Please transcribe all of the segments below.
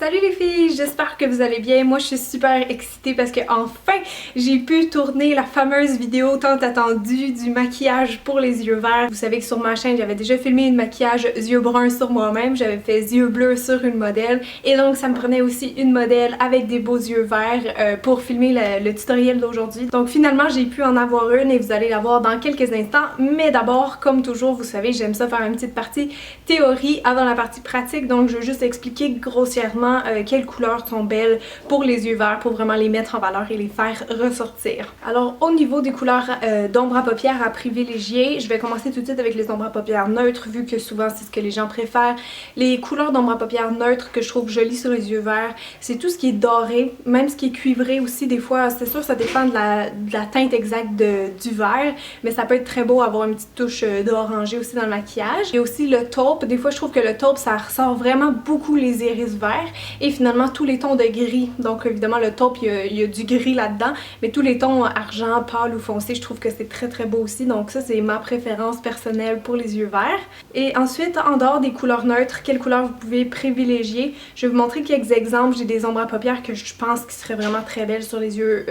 Salut les filles, j'espère que vous allez bien. Moi je suis super excitée parce que enfin j'ai pu tourner la fameuse vidéo tant attendue du maquillage pour les yeux verts. Vous savez que sur ma chaîne j'avais déjà filmé une maquillage yeux bruns sur moi-même, j'avais fait yeux bleus sur une modèle et donc ça me prenait aussi une modèle avec des beaux yeux verts pour filmer le tutoriel d'aujourd'hui. Donc finalement j'ai pu en avoir une et vous allez la voir dans quelques instants, mais d'abord comme toujours vous savez j'aime ça faire une petite partie théorie avant la partie pratique, donc je veux juste expliquer grossièrement quelles couleurs sont belles pour les yeux verts pour vraiment les mettre en valeur et les faire ressortir. Alors au niveau des couleurs d'ombre à paupières à privilégier, je vais commencer tout de suite avec les ombres à paupières neutres vu que souvent c'est ce que les gens préfèrent. Les couleurs d'ombre à paupières neutres que je trouve jolies sur les yeux verts, c'est tout ce qui est doré, même ce qui est cuivré aussi des fois, c'est sûr ça dépend de la teinte exacte du vert, mais ça peut être très beau avoir une petite touche d'orangé aussi dans le maquillage. Et aussi le taupe, des fois je trouve que le taupe ça ressort vraiment beaucoup les iris verts et finalement tous les tons de gris, donc évidemment le taupe il y a du gris là-dedans, mais tous les tons argent, pâle ou foncé je trouve que c'est très beau aussi, donc ça c'est ma préférence personnelle pour les yeux verts. Et ensuite en dehors des couleurs neutres, quelles couleurs vous pouvez privilégier? Je vais vous montrer quelques exemples, j'ai des ombres à paupières que je pense qui seraient vraiment très belles sur les yeux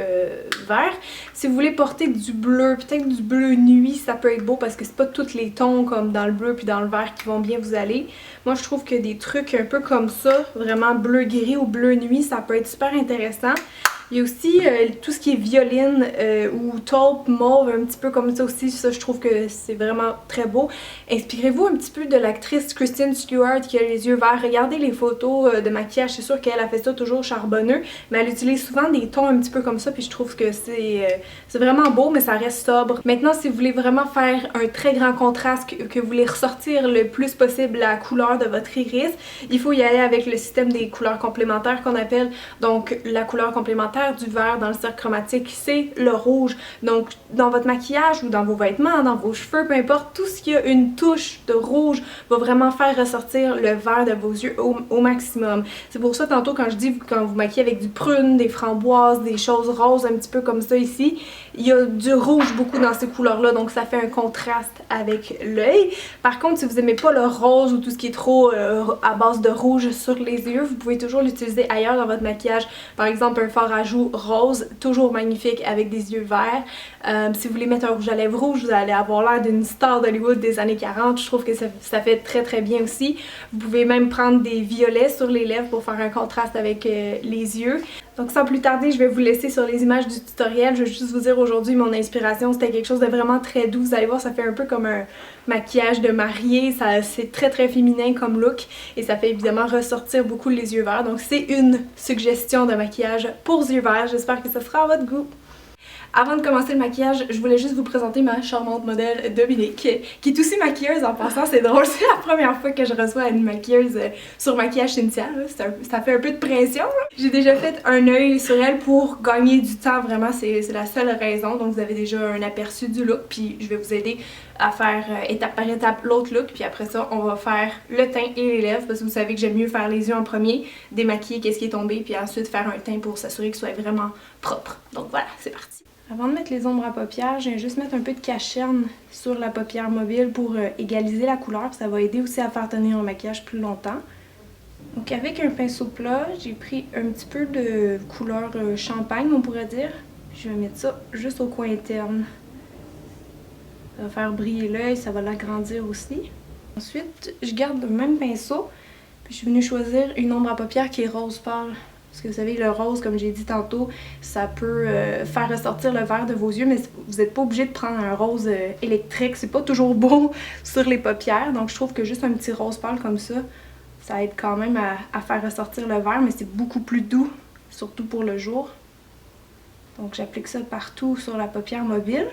verts. Si vous voulez porter du bleu, peut-être du bleu nuit, ça peut être beau parce que c'est pas tous les tons comme dans le bleu puis dans le vert qui vont bien vous aller. Moi je trouve que des trucs un peu comme ça, vraiment bleu gris ou bleu nuit, ça peut être super intéressant. Il y a aussi tout ce qui est violine ou taupe, mauve, un petit peu comme ça aussi, ça je trouve que c'est vraiment très beau. Inspirez-vous un petit peu de l'actrice Kristen Stewart qui a les yeux verts. Regardez les photos de maquillage, c'est sûr qu'elle a fait ça toujours charbonneux, mais elle utilise souvent des tons un petit peu comme ça, puis je trouve que c'est vraiment beau, mais ça reste sobre. Maintenant, si vous voulez vraiment faire un très grand contraste, que vous voulez ressortir le plus possible la couleur de votre iris, il faut y aller avec le système des couleurs complémentaires qu'on appelle. Donc la couleur complémentaire du vert dans le cercle chromatique, c'est le rouge. Donc dans votre maquillage ou dans vos vêtements, dans vos cheveux, peu importe, tout ce qui a une touche de rouge va vraiment faire ressortir le vert de vos yeux au maximum. C'est pour ça tantôt quand je dis quand vous maquillez avec du prune, des framboises, des choses roses un petit peu comme ça ici, il y a du rouge beaucoup dans ces couleurs-là, donc ça fait un contraste avec l'œil. Par contre, si vous n'aimez pas le rose ou tout ce qui est trop à base de rouge sur les yeux, vous pouvez toujours l'utiliser ailleurs dans votre maquillage. Par exemple, un fard à joues rose, toujours magnifique avec des yeux verts. Si vous voulez mettre un rouge à lèvres rouge, vous allez avoir l'air d'une star d'Hollywood des années 40. Je trouve que ça fait très bien aussi. Vous pouvez même prendre des violets sur les lèvres pour faire un contraste avec les yeux. Donc sans plus tarder, je vais vous laisser sur les images du tutoriel. Je vais juste vous dire aujourd'hui mon inspiration, c'était quelque chose de vraiment très doux. Vous allez voir, ça fait un peu comme un maquillage de mariée. C'est très féminin comme look et ça fait évidemment ressortir beaucoup les yeux verts. Donc c'est une suggestion de maquillage pour yeux verts. J'espère que ça sera à votre goût. Avant de commencer le maquillage, je voulais juste vous présenter ma charmante modèle Dominique, qui est aussi maquilleuse en passant, c'est drôle, c'est la première fois que je reçois une maquilleuse sur Maquillage Cynthia, ça fait un peu de pression. J'ai déjà fait un œil sur elle pour gagner du temps, vraiment, c'est la seule raison, donc vous avez déjà un aperçu du look, puis je vais vous aider à faire étape par étape l'autre look, puis après ça, on va faire le teint et les lèvres, parce que vous savez que j'aime mieux faire les yeux en premier, démaquiller qu'est-ce qui est tombé, puis ensuite faire un teint pour s'assurer qu'il soit vraiment propre. Donc voilà, c'est parti. Avant de mettre les ombres à paupières, je vais juste mettre un peu de cacherne sur la paupière mobile pour égaliser la couleur. Ça va aider aussi à faire tenir un maquillage plus longtemps. Donc avec un pinceau plat, j'ai pris un petit peu de couleur champagne, on pourrait dire. Je vais mettre ça juste au coin interne. Ça va faire briller l'œil, ça va l'agrandir aussi. Ensuite, je garde le même pinceau, puis je suis venue choisir une ombre à paupières qui est rose pâle. Parce que vous savez, le rose, comme j'ai dit tantôt, ça peut faire ressortir le vert de vos yeux, mais vous n'êtes pas obligé de prendre un rose électrique. C'est pas toujours beau sur les paupières, donc je trouve que juste un petit rose pâle comme ça aide quand même à faire ressortir le vert, mais c'est beaucoup plus doux, surtout pour le jour. Donc j'applique ça partout sur la paupière mobile,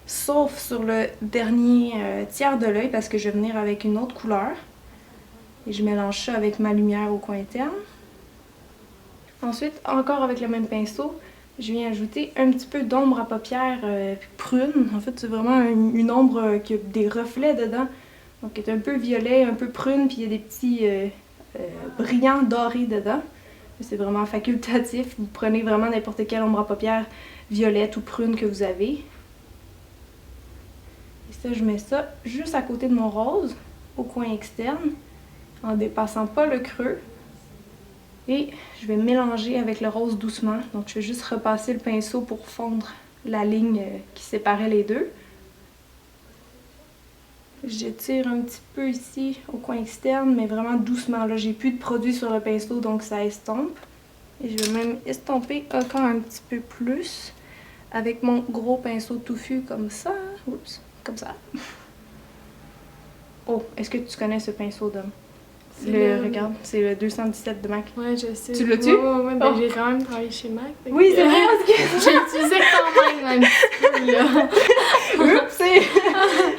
sauf sur le dernier tiers de l'œil, parce que je vais venir avec une autre couleur. Et je mélange ça avec ma lumière au coin interne. Ensuite, encore avec le même pinceau, je viens ajouter un petit peu d'ombre à paupières prune. En fait, c'est vraiment une ombre qui a des reflets dedans. Donc, elle est un peu violet, un peu prune, puis il y a des petits brillants dorés dedans. C'est vraiment facultatif. Vous prenez vraiment n'importe quelle ombre à paupières violette ou prune que vous avez. Et ça, je mets ça juste à côté de mon rose, au coin externe, en dépassant pas le creux. Et je vais mélanger avec le rose doucement. Donc je vais juste repasser le pinceau pour fondre la ligne qui séparait les deux. J'étire un petit peu ici au coin externe, mais vraiment doucement. Là, j'ai plus de produit sur le pinceau, donc ça estompe. Et je vais même estomper encore un petit peu plus avec mon gros pinceau touffu comme ça. Oups, comme ça. Oh, est-ce que tu connais ce pinceau d'homme? Regarde, c'est le 217 de MAC. Ouais, je sais. Tu l'as-tu? Ouais, ben j'ai quand même travaillé chez MAC. Oui, c'est vrai, parce que j'ai utilisé quand même un petit peu, là. Oups,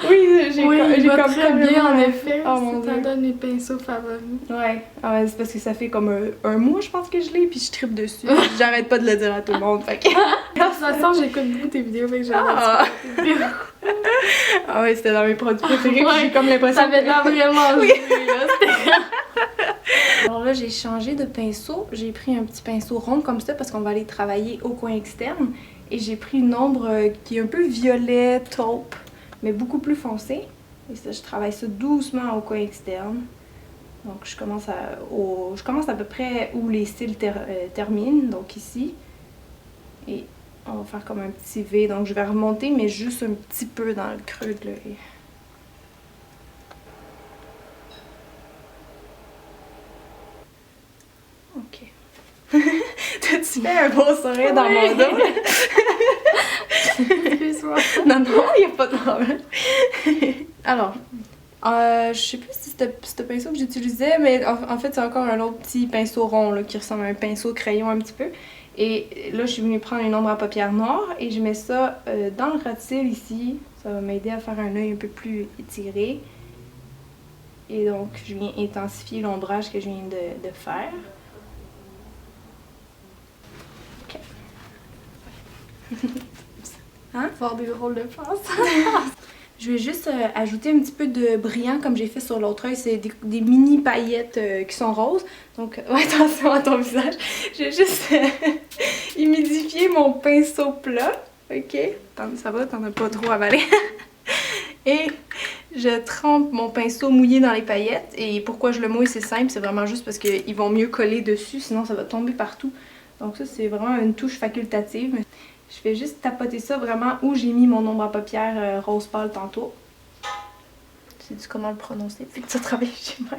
oui, j'ai va comme très bien, en effet. Oh mon Ça Dieu. donne mes pinceaux favoris. Ouais, c'est parce que ça fait comme un mois, je pense que je l'ai, puis je tripe dessus. J'arrête pas de le dire à tout le monde, fait que... De toute façon, j'écoute beaucoup tes vidéos, fait que Ah. tes vidéos. Ah ouais, c'était dans mes produits préférés, puis j'ai comme l'impression Ça avait l'air vraiment Oui. joué, là. Alors là, j'ai changé de pinceau. J'ai pris un petit pinceau rond comme ça parce qu'on va aller travailler au coin externe. Et j'ai pris une ombre qui est un peu violet, taupe, mais beaucoup plus foncée. Et ça, je travaille ça doucement au coin externe. Donc je commence à peu près où les cils terminent, donc ici. Et on va faire comme un petit V. Donc je vais remonter, mais juste un petit peu dans le creux de l'œil. Ok. T'as-tu fait un beau sourire dans mon dos? Excuse-moi. Non, il n'y a pas de problème. Alors, je sais plus si c'était ce pinceau que j'utilisais, mais en fait, c'est encore un autre petit pinceau rond là, qui ressemble à un pinceau crayon un petit peu. Et là, je suis venue prendre une ombre à paupières noire et je mets ça dans le ras de cils ici. Ça va m'aider à faire un œil un peu plus étiré. Et donc, je viens intensifier l'ombrage que je viens de faire. Hein? Faire des drôles de face. Je vais juste ajouter un petit peu de brillant comme j'ai fait sur l'autre œil. C'est des mini paillettes qui sont roses. Donc, attention à ton visage. Je vais juste humidifier mon pinceau plat. Ok? Ça va, t'en as pas trop avalé. Et je trempe mon pinceau mouillé dans les paillettes. Et pourquoi je le mouille, c'est simple. C'est vraiment juste parce qu'ils vont mieux coller dessus. Sinon, ça va tomber partout. Donc ça, c'est vraiment une touche facultative. Je vais juste tapoter ça vraiment où j'ai mis mon ombre à paupières rose pâle tantôt. Tu sais comment le prononcer? Fait que tu travailles chez moi.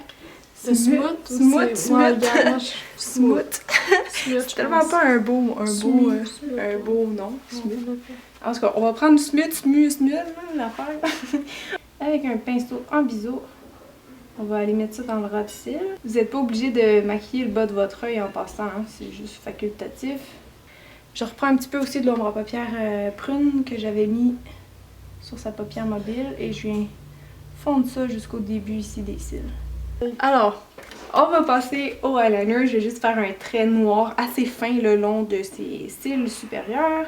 C'est smooth. Smooth. Smooth. C'est tellement pas un beau nom. Smooth. En tout cas, on va prendre smooth, l'affaire. Avec un pinceau en biseau. On va aller mettre ça dans le ras de cils. Vous n'êtes pas obligé de maquiller le bas de votre œil en passant, hein? C'est juste facultatif. Je reprends un petit peu aussi de l'ombre à paupières prune que j'avais mis sur sa paupière mobile et je viens fondre ça jusqu'au début ici des cils. Alors, on va passer au eyeliner. Je vais juste faire un trait noir assez fin le long de ses cils supérieurs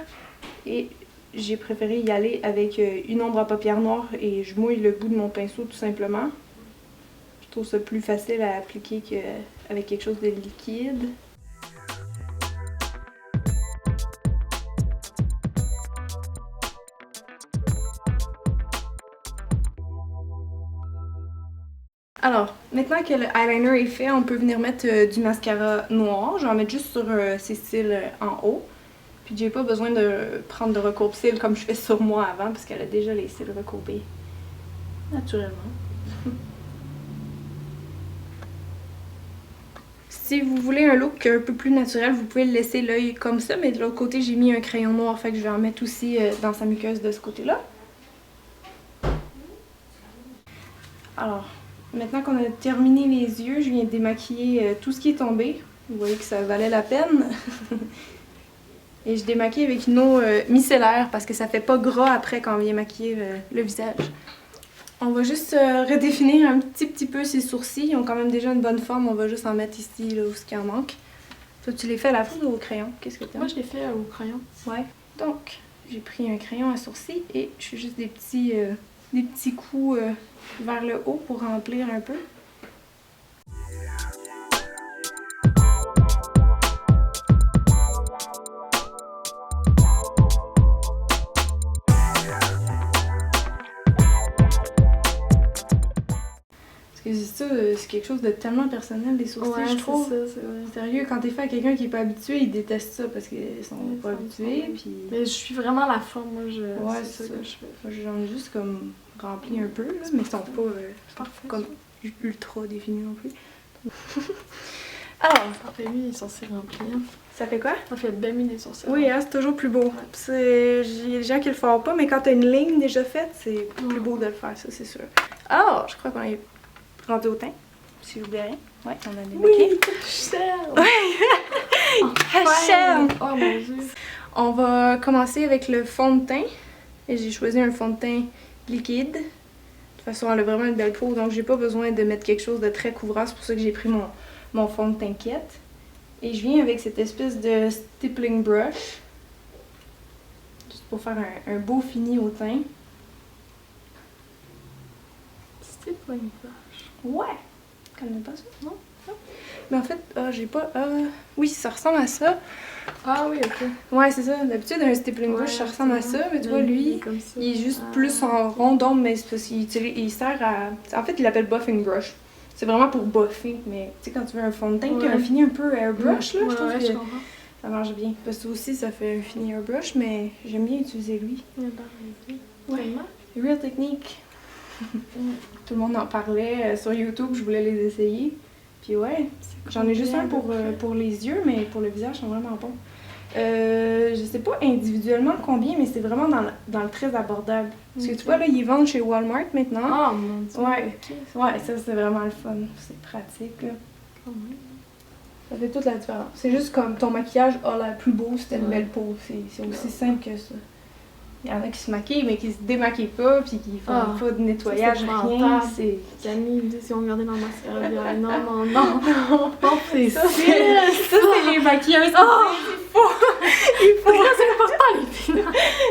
et j'ai préféré y aller avec une ombre à paupières noire et je mouille le bout de mon pinceau tout simplement. Je trouve ça plus facile à appliquer qu'avec quelque chose de liquide. Alors, maintenant que le eyeliner est fait, on peut venir mettre du mascara noir. Je vais en mettre juste sur ses cils en haut. Puis j'ai pas besoin de prendre de recourbe-cils comme je fais sur moi avant parce qu'elle a déjà les cils recourbés naturellement. Si vous voulez un look un peu plus naturel, vous pouvez laisser l'œil comme ça, mais de l'autre côté, j'ai mis un crayon noir, fait que je vais en mettre aussi dans sa muqueuse de ce côté-là. Alors, maintenant qu'on a terminé les yeux, je viens démaquiller tout ce qui est tombé. Vous voyez que ça valait la peine. Et je démaquille avec une eau micellaire parce que ça fait pas gras après quand on vient maquiller le visage. On va juste redéfinir un petit peu ses sourcils. Ils ont quand même déjà une bonne forme. On va juste en mettre ici, là, où ce qui en manque. Toi, tu les fais à la poudre ou au crayon? Qu'est-ce que tu as? Moi, je l'ai fait au crayon. Ouais. Donc, j'ai pris un crayon à sourcils et je fais juste des petits coups vers le haut pour remplir un peu. Puis ça, c'est quelque chose de tellement personnel, les sourcils, je trouve. c'est ça, c'est vrai. Sérieux, quand t'es fait à quelqu'un qui est pas habitué, ils détestent ça parce qu'ils sont Ouais, pas ça me habitués. semble. Puis Mais je suis vraiment la forme, moi, Ouais, c'est ça que je fais. moi, j'en ai juste comme rempli un peu, là, mais ils sont pas Parfait. comme ultra définis non plus. Alors, Parfait, lui, il est censé remplir. ça fait quoi? Ça fait bien mis des sourcils. Oui, hein, c'est toujours plus beau. Il y a des gens qui le font pas, mais quand t'as une ligne déjà faite, c'est plus beau de le faire, ça, c'est sûr. Alors, je crois qu'on est rendu au teint, si j'oublie rien. Ouais, on a démaquillé. Cher! Cher! Oh mon dieu! On va commencer avec le fond de teint. Et j'ai choisi un fond de teint liquide. De toute façon, elle a vraiment une belle peau, donc j'ai pas besoin de mettre quelque chose de très couvrant. C'est pour ça que j'ai pris mon fond de teint Quête. Et je viens avec cette espèce de stippling brush. Juste pour faire un beau fini au teint. Stippling brush. Ouais! Tu connais pas ça? Non? Non? Mais en fait, j'ai pas... oui, ça ressemble à ça. Ah oui, ok. Ouais, c'est ça. D'habitude, un stippling brush, ça ressemble à ça. Mais tu vois, lui, il est juste plus en rond d'ombre, mais c'est parce qu'il sert à... En fait, il l'appelle buffing brush. C'est vraiment pour buffer, mais tu sais, quand tu veux un fond de teint qui a un fini un peu airbrush, là, je trouve que ça marche bien. Parce que aussi, ça fait un fini airbrush, mais j'aime bien utiliser lui. Ouais. Real technique. Tout le monde en parlait sur YouTube, je voulais les essayer. Puis ouais, j'en ai juste un pour les yeux, mais pour le visage, ils sont vraiment bons. Je sais pas individuellement combien, mais c'est vraiment dans le très abordable. Parce que tu vois, là, ils vendent chez Walmart maintenant. Ah mon dieu! Ouais. Okay. Ouais, ça c'est vraiment le fun. C'est pratique, là. Ça fait toute la différence. C'est juste comme ton maquillage a l'air plus beau si t'as une belle peau. C'est aussi simple que ça. Il y en a qui se maquillent, mais qui se démaquillent pas, puis qui font pas de nettoyage, rien. C'est... Camille, si on regardait dans le mascara, il y a non, non, c'est ça. Ça, c'est les maquilleuses. Il faut c'est important les filles.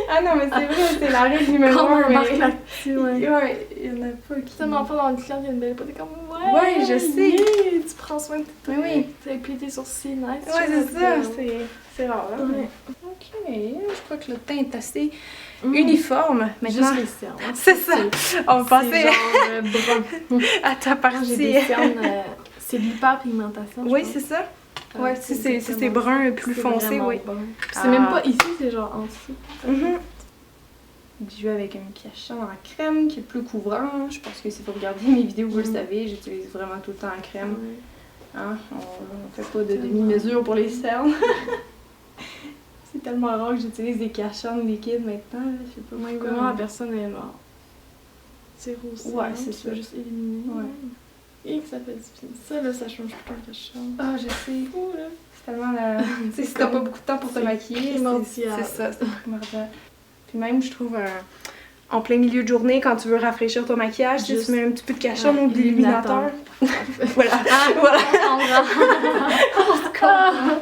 Ah non, mais c'est vrai, c'est la règle numéro Quand on 1. remarque là-dessus, Ouais, il y en a pas qui... Tellement pas dans le client, il y a une belle peau, t'es comme Ouais, je sais. Yeah, tu prends soin de tes Oui. Tu as plié tes sourcils, nice. Ouais, c'est ça, c'est rare. Hein? Ouais. Ok, je crois que le teint est assez uniforme maintenant. Juste les cernes. Hein. C'est ça. On va passer genre brun. à ta J'ai des partie. cernes, c'est de l'hyperpigmentation. Oui, c'est ça. Ouais, si c'est brun plus foncé, oui. C'est même pas ici, c'est genre en dessous. Je vais avec un maquillage en crème qui est plus couvrant. Je pense que si vous regardez mes vidéos, vous le savez, j'utilise vraiment tout le temps en crème. Hein? On fait pas de demi-mesure pour les cernes. C'est tellement rare que j'utilise des caches-en liquides maintenant. Là. Je sais pas Moi, pourquoi. vraiment, la personne est genre. C'est rose. Ouais, c'est ça. Tu vas juste éliminer. Ouais. Et que ça fait du bien. Ça, là, ça change plus qu'un cache-en. Ah, je sais. Fou, là. C'est tellement la. Tu sais, si t'as pas beaucoup de temps pour te maquiller, c'est ça, c'est primordial. Puis même, je trouve, en plein milieu de journée, quand tu veux rafraîchir ton maquillage, tu mets un petit peu de cache-en ou de l'illuminateur. Voilà. Voilà. On se comprend.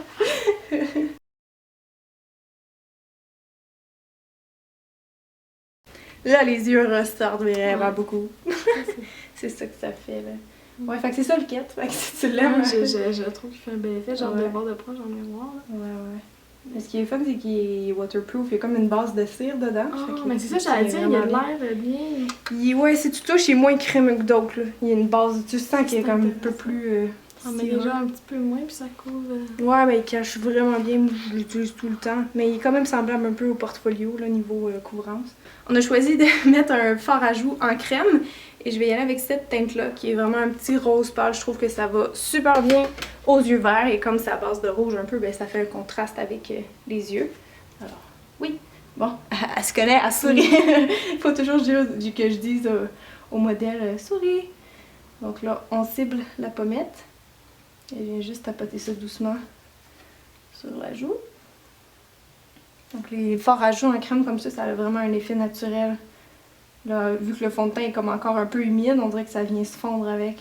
Là, les yeux ressortent vraiment beaucoup. C'est ça que ça fait, là. Ouais, fait que c'est ça le kit. Fait que si tu l'aimes. Je trouve qu'il fait un bel effet. Genre de bord de proche en miroir. Ouais. Mais ce qui est fun, c'est qu'il est waterproof. Il y a comme une base de cire dedans. Mais c'est ça, j'allais dire, il a l'air bien. Ouais, si tu touches, il est moins crémeux que d'autres. Il y a une base. Tu sens qu'il est comme un peu plus. Mais déjà un petit peu moins, puis ça couvre. Ouais, mais il cache vraiment bien. Moi, je l'utilise tout le temps. Mais il est quand même semblable un peu au portfolio, là, niveau couvrance. On a choisi de mettre un fard à joues en crème. Et je vais y aller avec cette teinte-là, qui est vraiment un petit rose pâle. Je trouve que ça va super bien aux yeux verts. Et comme c'est à base de rouge un peu, ben, ça fait un contraste avec les yeux. Alors, oui. Bon, elle se connaît, elle sourit. Il faut toujours que je dise au modèle souris. Donc là, on cible la pommette. Et je viens juste tapoter ça doucement sur la joue. Donc les fards à joues en crème comme ça a vraiment un effet naturel. Là, vu que le fond de teint est comme encore un peu humide, on dirait que ça vient se fondre avec.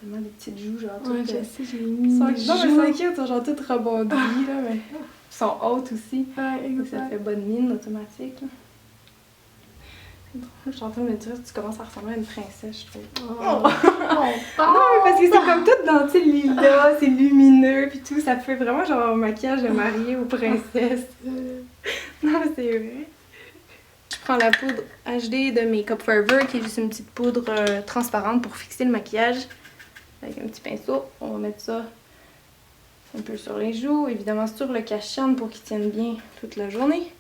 C'est vraiment des petites joues, genre Ouais, toutes... je sais, j'ai mis Non, mais c'est cute, genre toutes rebondies, là, mais... Ils sont hautes aussi. Ouais, donc ça fait bonne mine automatique, là. Je suis en train de me dire que tu commences à ressembler à une princesse, je trouve. Oh. Non, mais parce que c'est comme tout dans le lilas, c'est lumineux, puis tout, ça fait vraiment genre un maquillage de mariée ou princesse. Non, mais c'est vrai. Je prends la poudre HD de Makeup Forever, qui est juste une petite poudre transparente pour fixer le maquillage. Avec un petit pinceau, on va mettre ça un peu sur les joues, évidemment sur le cache-cerne pour qu'il tienne bien toute la journée.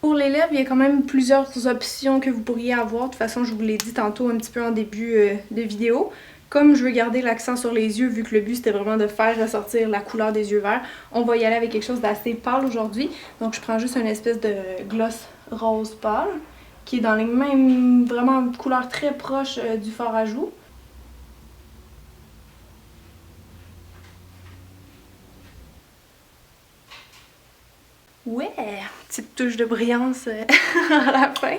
Pour les lèvres, il y a quand même plusieurs options que vous pourriez avoir. De toute façon, je vous l'ai dit tantôt un petit peu en début de vidéo. Comme je veux garder l'accent sur les yeux, vu que le but c'était vraiment de faire ressortir la couleur des yeux verts, on va y aller avec quelque chose d'assez pâle aujourd'hui. Donc je prends juste une espèce de gloss rose pâle, qui est dans les mêmes, vraiment couleurs très proches du fard à joues. Ouais, petite touche de brillance à la fin.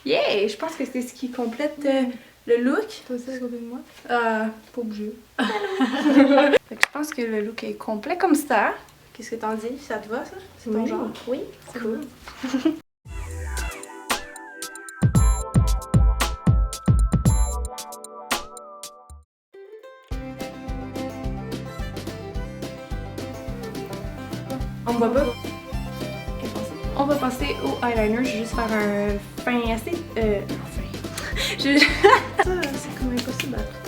Yeah, je pense que c'est ce qui complète le look. Toi aussi à côté de moi? Pas obligé. Fait que je pense que le look est complet comme ça. Qu'est-ce que t'en dis? Ça te va ça? C'est ton genre? Oui, c'est cool. On va pas. On va passer au eyeliner. Je vais juste faire un fin assez. Fin. Ça, c'est comme impossible à